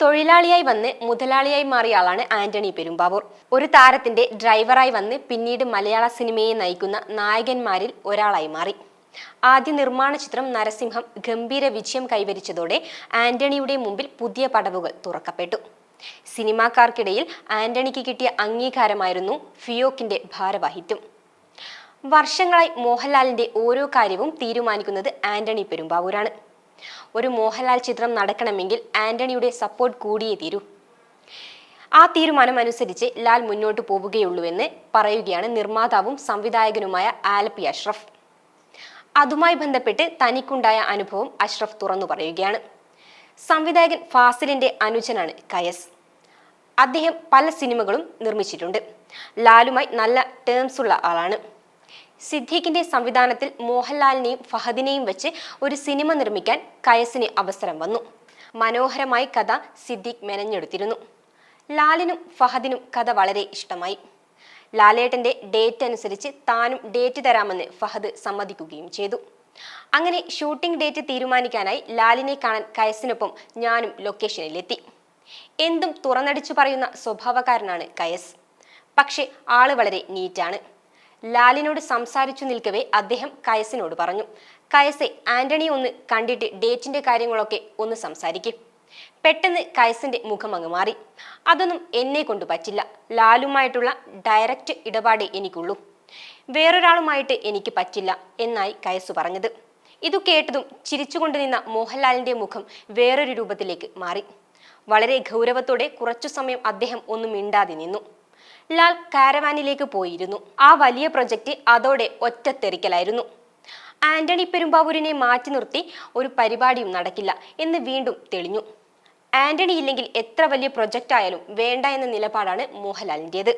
തൊഴിലാളിയായി വന്ന് മുതലാളിയായി മാറിയ ആളാണ് ആന്റണി പെരുമ്പാവൂർ. ഒരു താരത്തിന്റെ ഡ്രൈവറായി വന്ന് പിന്നീട് മലയാള സിനിമയെ നയിക്കുന്ന നായകന്മാരിൽ ഒരാളായി മാറി. ആദ്യ നിർമ്മാണ ചിത്രം നരസിംഹം ഗംഭീര വിജയം കൈവരിച്ചതോടെ ആന്റണിയുടെ മുമ്പിൽ പുതിയ പടവുകൾ തുറക്കപ്പെട്ടു. സിനിമാക്കാർക്കിടയിൽ ആന്റണിക്ക് കിട്ടിയ അംഗീകാരമായിരുന്നു ഫിയോക്കിന്റെ ഭാരവാഹിത്വം. വർഷങ്ങളായി മോഹൻലാലിന്റെ ഓരോ കാര്യവും തീരുമാനിക്കുന്നത് ആന്റണി പെരുമ്പാവൂരാണ്. ഒരു മോഹൻലാൽ ചിത്രം നടക്കണമെങ്കിൽ ആന്റണിയുടെ സപ്പോർട്ട് കൂടിയേ തീരൂ. ആ തീരുമാനം അനുസരിച്ച് ലാൽ മുന്നോട്ട് പോവുകയുള്ളൂവെന്ന് പറയുകയാണ് നിർമ്മാതാവും സംവിധായകനുമായ ആലപ്പി അഷ്റഫ്. അതുമായി ബന്ധപ്പെട്ട് തനിക്കുണ്ടായ അനുഭവം അഷ്റഫ് തുറന്നു പറയുകയാണ്. സംവിധായകൻ ഫാസിലിന്റെ അനുജനാണ് കയസ്. അദ്ദേഹം പല സിനിമകളും നിർമ്മിച്ചിട്ടുണ്ട്. ലാലുമായി നല്ല ടേംസ് ഉള്ള ആളാണ്. സിദ്ദീഖിന്റെ സംവിധാനത്തിൽ മോഹൻലാലിനെയും ഫഹദിനെയും വെച്ച് ഒരു സിനിമ നിർമ്മിക്കാൻ കയസിന് അവസരം വന്നു. മനോഹരമായി കഥ സിദ്ദീഖ് മെനഞ്ഞെടുത്തിരുന്നു. ലാലിനും ഫഹദിനും കഥ വളരെ ഇഷ്ടമായി. ലാലേട്ടന്റെ ഡേറ്റ് അനുസരിച്ച് താനും ഡേറ്റ് തരാമെന്ന് ഫഹദ് സമ്മതിക്കുകയും ചെയ്തു. അങ്ങനെ ഷൂട്ടിംഗ് ഡേറ്റ് തീരുമാനിക്കാനായി ലാലിനെ കാണാൻ കയസിനൊപ്പം ഞാനും ലൊക്കേഷനിലെത്തി. എന്തും തുറന്നടിച്ചു പറയുന്ന സ്വഭാവക്കാരനാണ് കയസ്. പക്ഷെ ആള് വളരെ നീറ്റാണ്. ലാലിനോട് സംസാരിച്ചു നിൽക്കവേ അദ്ദേഹം കയസിനോട് പറഞ്ഞു, കയസെ, ആന്റണി ഒന്ന് കണ്ടിട്ട് ഡേറ്റിന്റെ കാര്യങ്ങളൊക്കെ ഒന്ന് സംസാരിക്കും. പെട്ടെന്ന് കയസിന്റെ മുഖം അങ്ങ് മാറി. അതൊന്നും എന്നെ കൊണ്ട് പറ്റില്ല. ലാലുമായിട്ടുള്ള ഡയറക്റ്റ് ഇടപാടേ എനിക്കുള്ളൂ. വേറൊരാളുമായിട്ട് എനിക്ക് പറ്റില്ല എന്നായി കയസ് പറഞ്ഞത്. ഇതു കേട്ടതും ചിരിച്ചുകൊണ്ട് നിന്ന മോഹൻലാലിന്റെ മുഖം വേറൊരു രൂപത്തിലേക്ക് മാറി. വളരെ ഗൗരവത്തോടെ കുറച്ചു സമയം അദ്ദേഹം ഒന്നും മിണ്ടാതെ നിന്നു. ലാൽ കാരവാനിലേക്ക് പോയിരുന്നു. ആ വലിയ പ്രൊജക്റ്റ് അതോടെ ഒറ്റത്തെറിക്കലായിരുന്നു. ആന്റണി പെരുമ്പാവൂരിനെ മാറ്റി നിർത്തി ഒരു പരിപാടിയും നടക്കില്ല എന്ന് വീണ്ടും തെളിഞ്ഞു. ആന്റണി ഇല്ലെങ്കിൽ എത്ര വലിയ പ്രൊജക്റ്റ് ആയാലും വേണ്ട എന്ന നിലപാടാണ് മോഹൻലാലിൻ്റെത്.